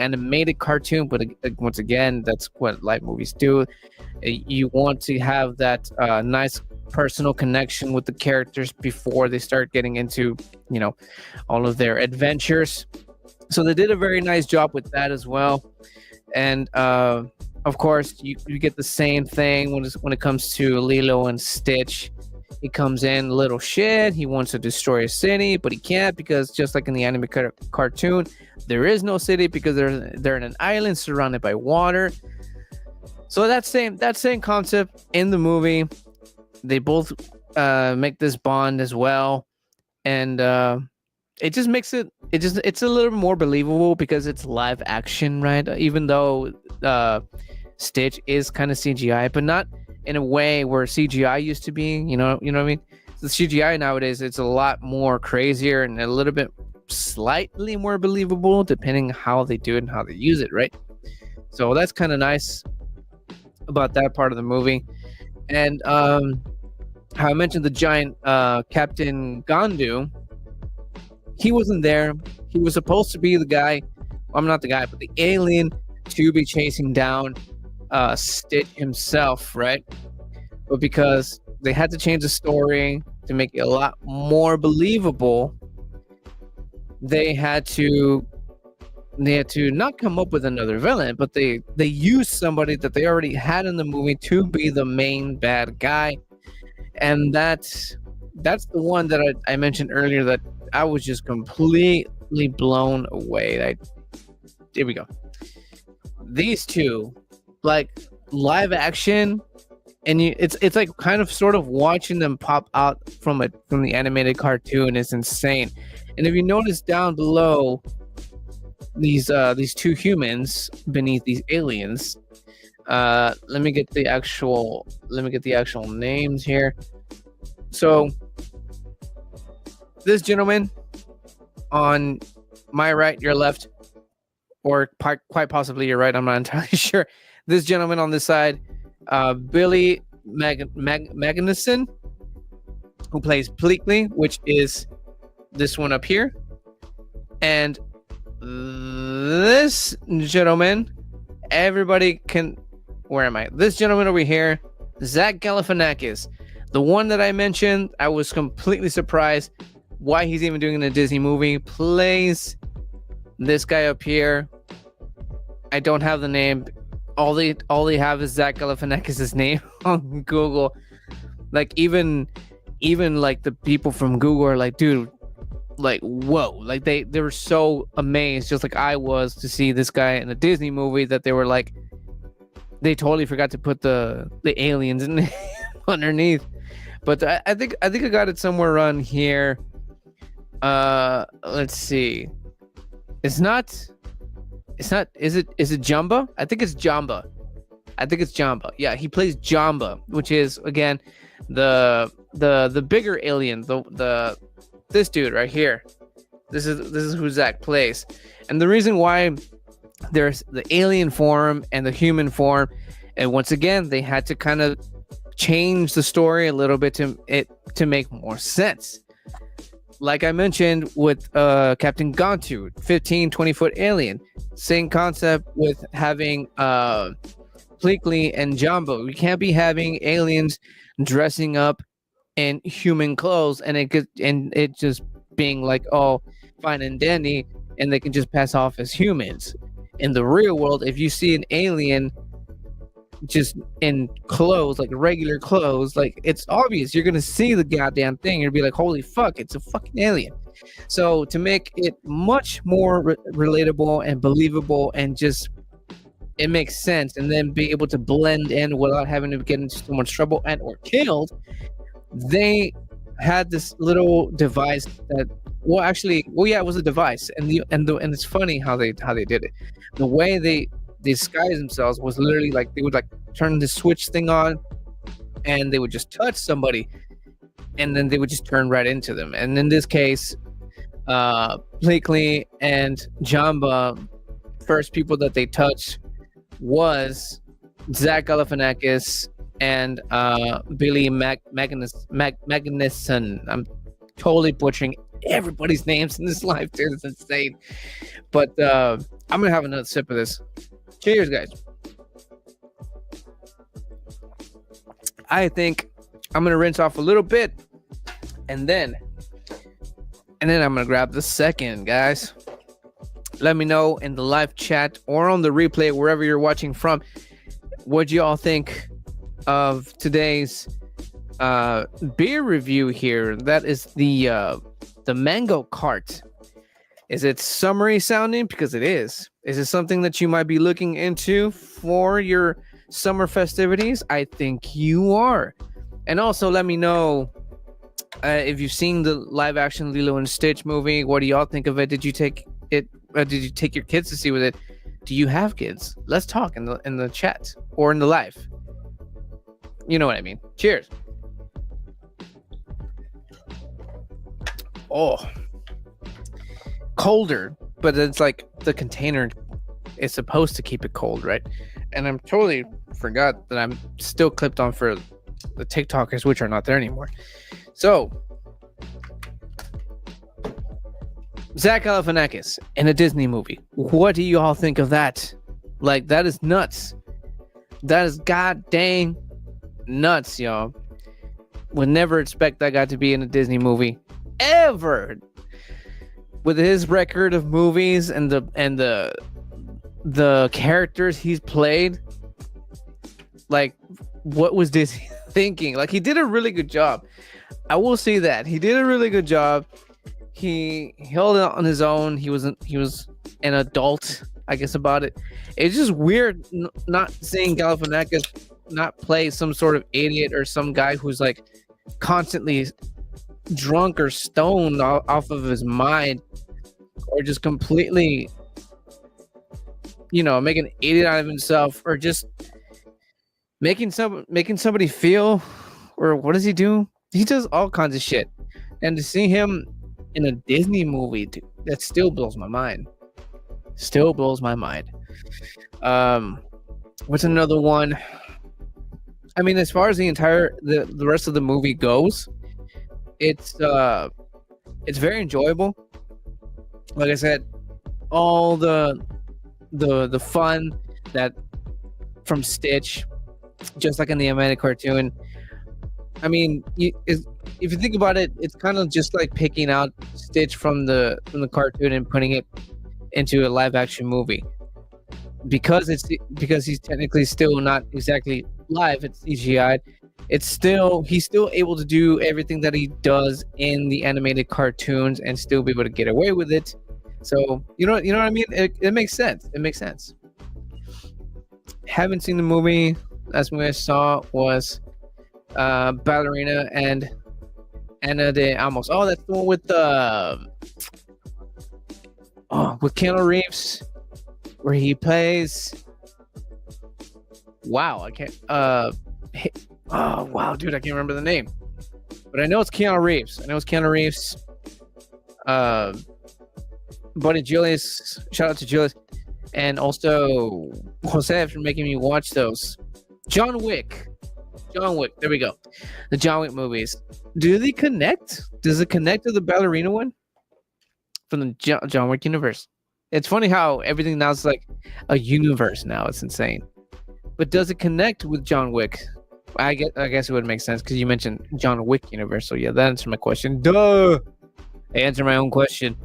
animated cartoon. But once again, that's what live movies do. You want to have that nice personal connection with the characters before they start getting into, you know, all of their adventures. So they did a very nice job with that as well. And of course, you get the same thing when it comes to Lilo and Stitch. He comes in a little shit. He wants to destroy a city, but he can't, because just like in the anime cartoon, there is no city because they're in an island surrounded by water. So that same concept in the movie. They both make this bond as well. and it just makes it's a little more believable because it's live action, right? Even though Stitch is kind of CGI, but not in a way where CGI used to be. You know what I mean? The CGI nowadays, it's a lot more crazier and a little bit slightly more believable depending how they do it and how they use it, right? So that's kind of nice about that part of the movie. And how I mentioned the giant Captain Gandu, he wasn't there. He was supposed to be the guy. Well, I'm not the guy, but the alien to be chasing down Stitch himself, right? But because they had to change the story to make it a lot more believable, they had to not come up with another villain, but they used somebody that they already had in the movie to be the main bad guy. And that's the one that I mentioned earlier that I was just completely blown away. Here we go. These two, like live action, and it's like kind of sort of watching them pop out from the animated cartoon is insane. And if you notice down below these two humans beneath these aliens, let me get the actual names here. So this gentleman on my right, your left, or quite possibly your right, I'm not entirely sure. This gentleman on this side, Billy Magnuson, who plays Pleakley, which is this one up here. And this gentleman, everybody can... Where am I? This gentleman over here, Zach Galifianakis. The one that I mentioned, I was completely surprised why he's even doing in a Disney movie. Plays this guy up here. I don't have the name. All they have is Zach Galifianakis' name on Google. Like even like the people from Google are like, dude, like whoa, like they were so amazed, just like I was, to see this guy in a Disney movie, that they were like, they totally forgot to put the aliens in underneath. But I think I got it somewhere around here. Let's see. Is it Jamba? I think it's Jamba. Yeah, he plays Jamba, which is again the bigger alien, this dude right here. This is who Zach plays. And the reason why there's the alien form and the human form, and once again they had to kind of change the story a little bit to make more sense. Like I mentioned with Captain Gantu, 20-foot alien. Same concept with having Pleakley and Jumbo. We can't be having aliens dressing up in human clothes and it just being like, oh, fine and dandy, and they can just pass off as humans. In the real world, if you see an alien just in clothes, like regular clothes, like it's obvious you're gonna see the goddamn thing. You'll be like, holy fuck, it's a fucking alien. So to make it much more relatable and believable, and just it makes sense, and then be able to blend in without having to get into so much trouble and or killed, they had this little device that, it was a device, and it's funny how they did it. The way they disguise themselves was literally like they would like turn the switch thing on, and they would just touch somebody, and then they would just turn right into them. And in this case, Pleakley and Jamba, first people that they touched was Zach Galifianakis and Billy Magnuson. I'm totally butchering everybody's names in this live, dude. It's insane. But I'm gonna have another sip of this. Cheers, guys. I think I'm gonna rinse off a little bit, and then I'm gonna grab the second, guys. Let me know in the live chat or on the replay, wherever you're watching from, what you all think of today's beer review here. That is the mango cart. Is it summery sounding? Because it is. Is it something that you might be looking into for your summer festivities? I think you are. And also let me know If you've seen the live action Lilo and Stitch movie, what do y'all think of it? Did you take it? Did you take your kids to see with it? Do you have kids? Let's talk in the chat or in the live. You know what I mean. Cheers. Oh, colder, but it's like the container is supposed to keep it cold, right? And I'm totally forgot that I'm still clipped on for the TikTokers, which are not there anymore. So, Zach Galifianakis in a Disney movie. What do you all think of that? Like, that is nuts. That is god dang nuts, y'all. Would never expect that guy to be in a Disney movie ever. With his record of movies and the characters he's played, like, what was Disney thinking? Like, he did a really good job. I will say that he did a really good job. He held it on his own. He was an adult, I guess, about it. It's just weird not seeing Galifianakis not play some sort of idiot or some guy who's like constantly drunk or stoned off of his mind, or just completely, make an idiot out of himself, or just making somebody feel, or what does he do? He does all kinds of shit. And to see him in a Disney movie, dude, that still blows my mind. What's another one? I mean, as far as the rest of the movie goes, it's very enjoyable. Like I said, all the fun that from Stitch, just like in the animated cartoon. I mean, if you think about it, it's kind of just like picking out Stitch from the cartoon and putting it into a live action movie. Because he's technically still not exactly live, it's CGI. He's still able to do everything that he does in the animated cartoons and still be able to get away with it. So you know what I mean? It makes sense. It makes sense. Haven't seen the movie. Last movie I saw was Ballerina and Ana de Amos. Oh, that's the one with Keanu Reeves, where he plays. Wow, I can't. Oh wow, dude, I can't remember the name, but I know it's Keanu Reeves. Buddy Julius, shout out to Julius, and also Jose for making me watch those. John Wick. There we go. The John Wick movies. Do they connect? Does it connect to the Ballerina one from the John Wick universe? It's funny how everything now is like a universe now. It's insane. But does it connect with John Wick? I guess it would make sense because you mentioned John Wick universe. So yeah, that answered my question. Duh! I answered my own question.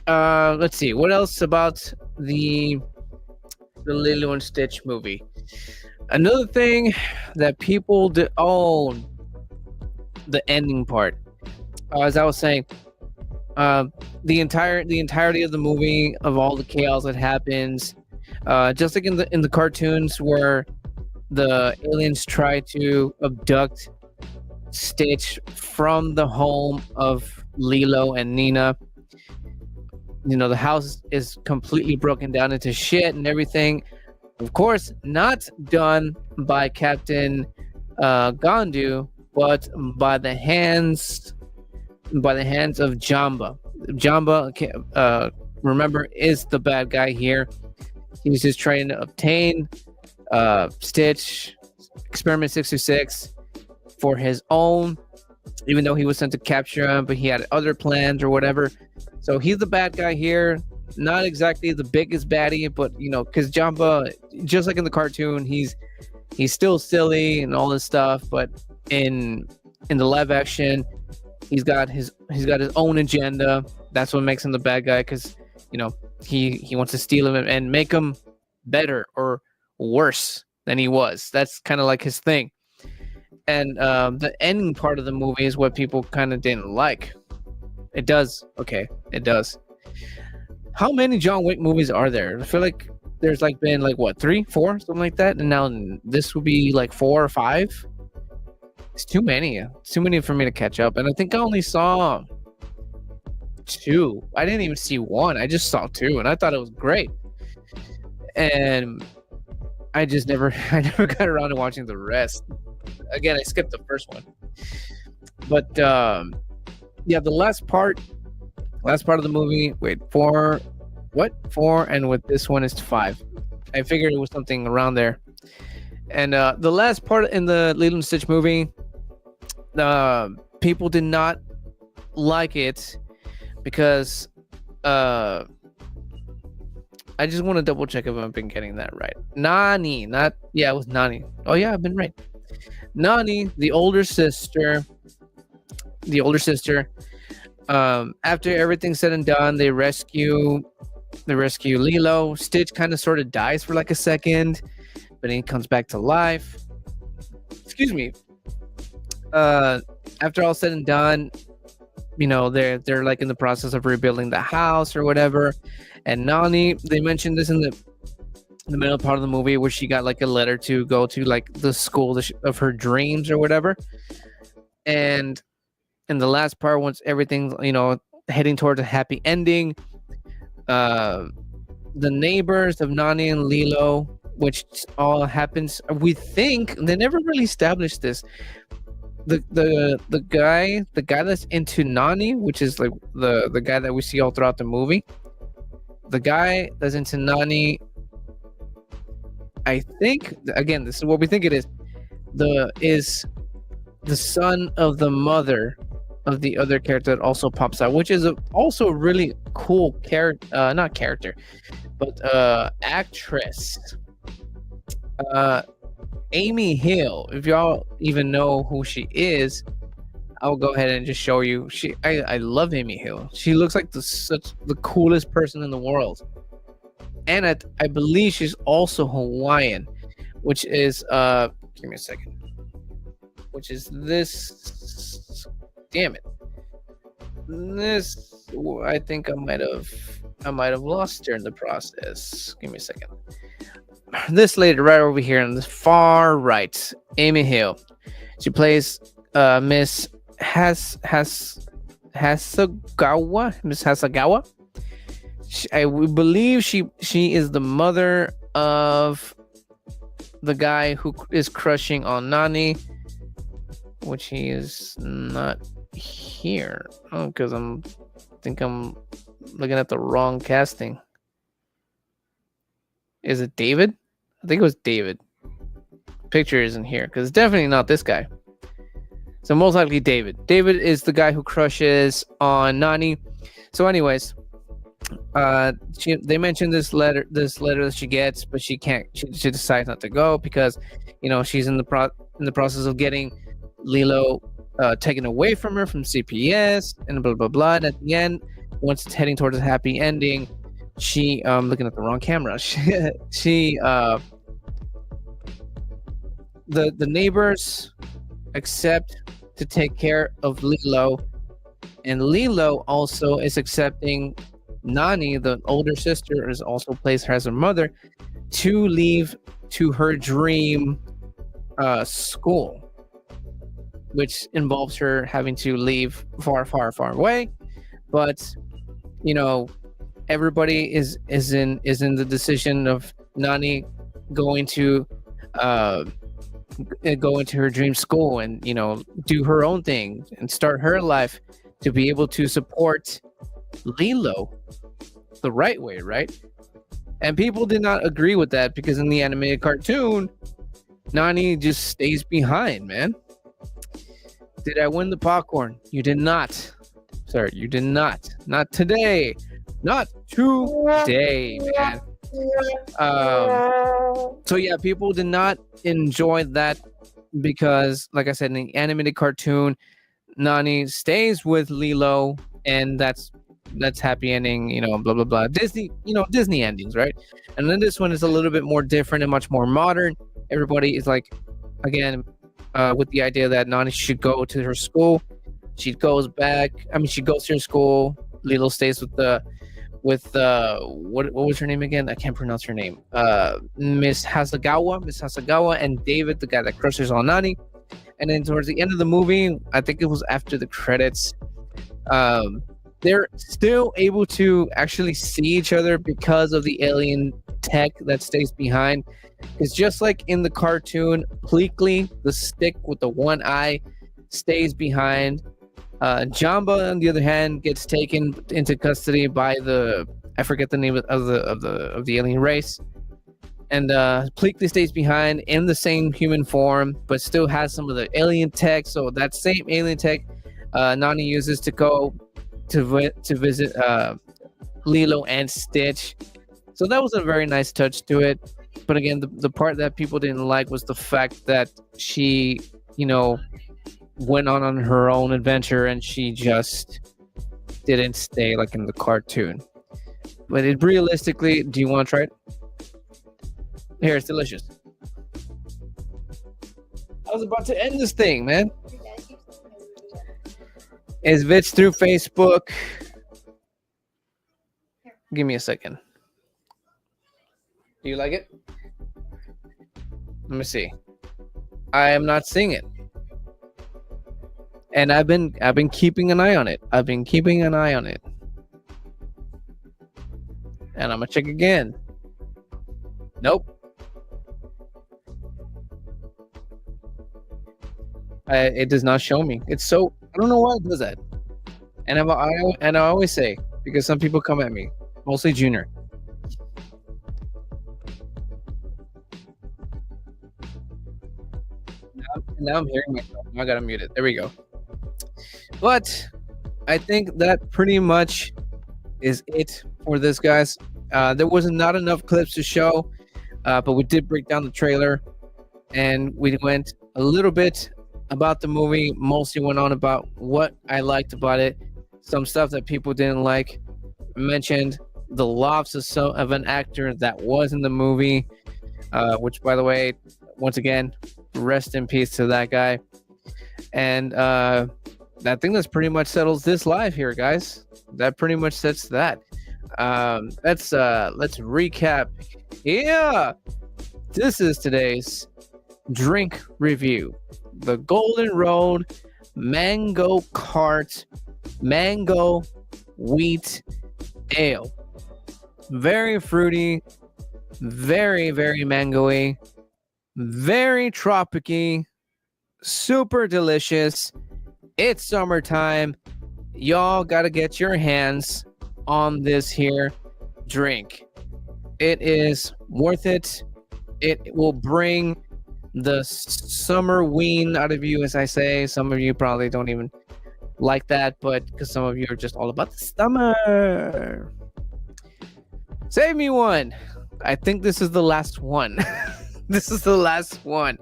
Let's see. What else about the Lilo and Stitch movie? Another thing that people did. Oh, the ending part. As I was saying, the entirety of the movie, of all the chaos that happens, just like in the cartoons where the aliens try to abduct Stitch from the home of Lilo and Nina. The house is completely broken down into shit and everything. Of course, not done by Captain Gandu, but by the hands of Jamba. Jamba, remember, is the bad guy here. He's just trying to obtain Stitch, Experiment 626, for his own, even though he was sent to capture him, but he had other plans or whatever. So he's the bad guy here. Not exactly the biggest baddie, but because Jamba, just like in the cartoon, he's still silly and all this stuff. But in the live action, he's got his own agenda. That's what makes him the bad guy, because he wants to steal him and make him better or worse than he was. That's kind of like his thing. And the ending part of the movie is what people kind of didn't like. It does. How many John Wick movies are there? I feel like there's been 3, 4, something like that, and now this would be 4 or 5. It's too many. Too many for me to catch up. And I think I only saw 2. I didn't even see 1. I just saw 2, and I thought it was great. And I just never got around to watching the rest. Again, I skipped the first one. But yeah, the last part of the movie. Wait, 4. What? 4, and with this one is 5. I figured it was something around there. And the last part in the Lilo and Stitch movie, people did not like it because I just want to double check if I've been getting that right. Nani, it was Nani. Oh yeah, I've been right. Nani, the older sister. After everything's said and done, they rescue Lilo. Stitch kind of sort of dies for like a second, but he comes back to life. Excuse me. After all said and done, they're like in the process of rebuilding the house or whatever. And Nani, they mentioned this in the middle part of the movie where she got like a letter to go to like the school of her dreams or whatever. And in the last part, once everything's heading towards a happy ending, the neighbors of Nani and Lilo, which all happens, we think they never really established this. The guy that's into Nani, which is like the guy that we see all throughout the movie, the guy that's into Nani, I think, again, this is what we think it is, is the son of the mother of the other character that also pops out, which is also a really cool character, not character, but actress. Amy Hill, if y'all even know who she is, I'll go ahead and just show you. I love Amy Hill. She looks like the coolest person in the world. And I believe she's also Hawaiian, which is give me a second. Which is this, damn it. This, I think I might have lost her in the process. Give me a second. This lady right over here on the far right, Amy Hill. She plays Miss Hasagawa. I believe she is the mother of the guy who is crushing on Nani, which he is not here. Oh, because I think I'm looking at the wrong casting. Is it David? I think it was David. Picture isn't here because it's definitely not this guy. So most likely David. David is the guy who crushes on Nani. So anyways, they mentioned this letter that she gets, but she can't. She decides not to go because, she's in the process of getting Lilo taken away from her from CPS and blah blah blah. And at the end, once it's heading towards a happy ending, she looking at the wrong camera. The neighbors accept to take care of Lilo, and Lilo also is accepting Nani, the older sister, is also placed her as her mother, to leave to her dream school, which involves her having to leave far, far, far away. But everybody is in the decision of Nani going to go into her dream school and do her own thing and start her life to be able to support Lilo the right way, right? And people did not agree with that because in the animated cartoon, Nani just stays behind, man. Did I win the popcorn? You did not. Sorry, you did not. Not today. Not today, man. So yeah, people did not enjoy that because, like I said, in the animated cartoon, Nani stays with Lilo, and that's happy ending, blah blah blah. Disney endings, right? And then this one is a little bit more different and much more modern. Everybody is like, again, with the idea that Nani should go to her school. She goes back. She goes to her school. Lilo stays with what was her name again? I can't pronounce her name. Miss Hasagawa, and David, the guy that crushes on Nani. And then towards the end of the movie, I think it was after the credits, they're still able to actually see each other because of the alien tech that stays behind. It's just like in the cartoon, Pleakley, the stick with the one eye, stays behind. Jamba, on the other hand, gets taken into custody by I forget the name of the alien race. And Pleakley stays behind in the same human form, but still has some of the alien tech. So that same alien tech, Nani uses to go to visit Lilo and Stitch. So that was a very nice touch to it. But again, the part that people didn't like was the fact that she, went on her own adventure and she just didn't stay like in the cartoon. But it realistically, do you want to try it? Here, it's delicious. I was about to end this thing, man. It's Vits through Facebook. Give me a second. Do you like it? Let me see. I am not seeing it. And I've been keeping an eye on it. And I'm gonna check again. Nope. It does not show me. It's so, I don't know why it does that. And I always say, because some people come at me, mostly Junior. Now I'm hearing myself. Now I gotta mute it. There we go. But I think that pretty much is it for this, guys. There was not enough clips to show, but we did break down the trailer, and we went a little bit about the movie. Mostly went on about what I liked about it, some stuff that people didn't like. Mentioned the loss of an actor that was in the movie, which, by the way, once again, rest in peace to that guy. And I think that's pretty much settles this live here, guys. That pretty much sets that. Let's recap. Yeah, this is today's drink review: the Golden Road Mango Cart Mango Wheat Ale. Very fruity, very, very mango-y, very tropic-y, super delicious. It's summertime. Y'all gotta get your hands on this here drink. It is worth it. It will bring the summer ween out of you, as I say. Some of you probably don't even like that, but because some of you are just all about the summer. Save me one. I think this is the last one. This is the last one.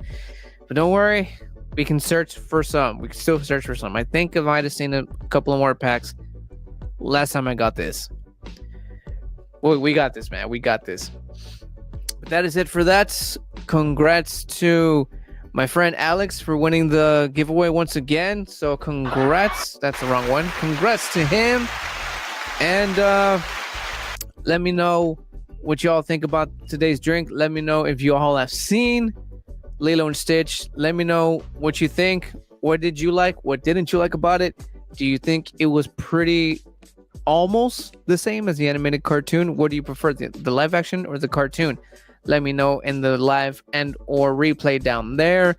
But don't worry. We can search for some. We can still search for some. I think I might have seen a couple of more packs last time I got this. Well, we got this, man. We got this. But that is it for that. Congrats to my friend Alex for winning the giveaway once again. So congrats. That's the wrong one. Congrats to him. And let me know what y'all think about today's drink. Let me know if you all have seen Lilo and Stitch. Let me know what you think. What did you like? What didn't you like about it? Do you think it was pretty almost the same as the animated cartoon? What do you prefer, the live action or the cartoon? Let me know in the live and or replay down there.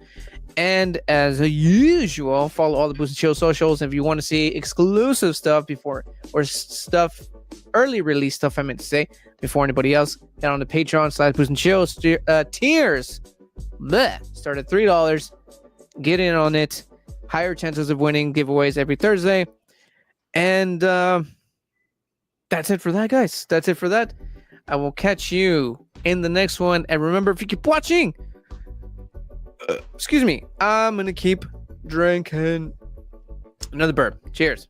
And as usual, follow all the Booze and Chill socials. If you want to see exclusive stuff before, or stuff, early release stuff, I meant to say, before anybody else, head on to Patreon/Booze and Chill. Tiers start at $3. Get in on it. Higher chances of winning giveaways every Thursday. And that's it for that, guys. That's it for that. I will catch you in the next one. And remember, if you keep watching, excuse me, I'm going to keep drinking another burp. Cheers.